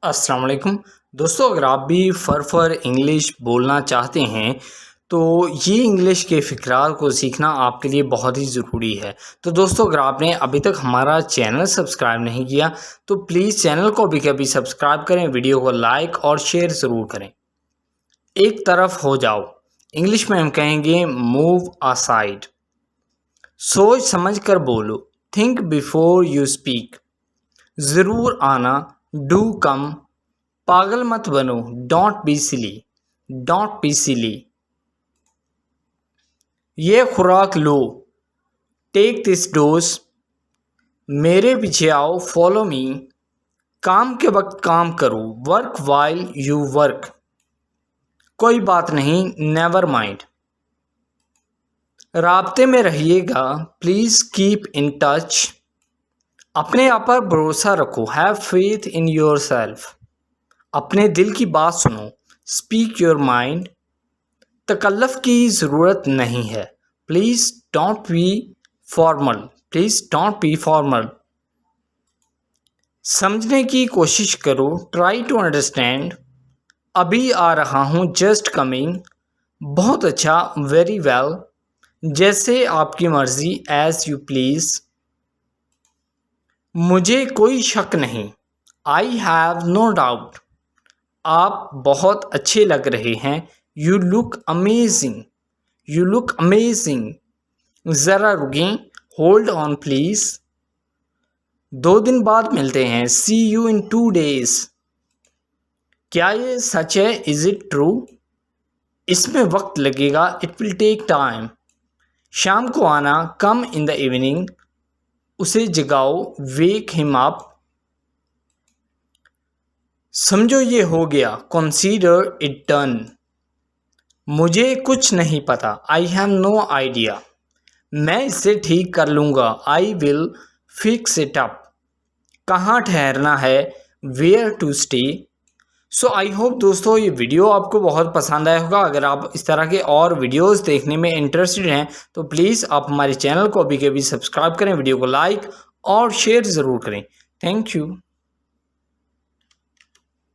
अस्सलाम वालेकुम दोस्तों, अगर आप भी फर इंग्लिश बोलना चाहते हैं तो ये इंग्लिश के फ़िक्रात को सीखना आपके लिए बहुत ही ज़रूरी है। तो दोस्तों, अगर आपने अभी तक हमारा चैनल सब्सक्राइब नहीं किया तो प्लीज़ चैनल को भी कभी सब्सक्राइब करें, वीडियो को लाइक और शेयर ज़रूर करें। एक तरफ हो जाओ, इंग्लिश में हम कहेंगे मूव असाइड। सोच समझ कर बोलो, थिंक बिफोर यू स्पीक। ज़रूर आना, डू कम। पागल मत बनो, don't be silly, don't be silly. ये खुराक लो, टेक दिस डोज। मेरे पीछे आओ, फॉलो मी। काम के वक्त काम करो, वर्क वाइल यू वर्क। कोई बात नहीं, नेवर माइंड। राब्ते में रहिएगा, प्लीज़ कीप इन टच। अपने आप पर भरोसा रखो, have faith in your self. अपने दिल की बात सुनो, स्पीक योर माइंड। तकल्लुफ़ की ज़रूरत नहीं है, please don't be formal, please don't be formal. समझने की कोशिश करो, ट्राई टू अंडरस्टैंड। अभी आ रहा हूँ, जस्ट कमिंग। बहुत अच्छा, वेरी वेल। जैसे आपकी मर्ज़ी, एज़ यू प्लीज़। मुझे कोई शक नहीं, आई हैव नो डाउट। आप बहुत अच्छे लग रहे हैं, you look amazing, you look amazing. ज़रा रुकें, होल्ड ऑन प्लीज़। 2 दिन बाद मिलते हैं, सी यू इन 2 डेज़। क्या ये सच है, इज़ इट ट्रू? इसमें वक्त लगेगा, इट विल टेक टाइम। शाम को आना, कम इन द इवनिंग। उसे जगाओ, वेक हिम अप। समझो ये हो गया, कंसीडर इट डन। मुझे कुछ नहीं पता, आई हैव नो आइडिया। मैं इसे ठीक कर लूँगा, I will fix it up. कहाँ ठहरना है, where to stay. So I hope दोस्तों ये वीडियो आपको बहुत पसंद आया होगा। अगर आप इस तरह के और वीडियोस देखने में इंटरेस्टेड हैं तो प्लीज़ आप हमारे चैनल को अभी के अभी सब्सक्राइब करें, वीडियो को लाइक और शेयर ज़रूर करें। Thank you.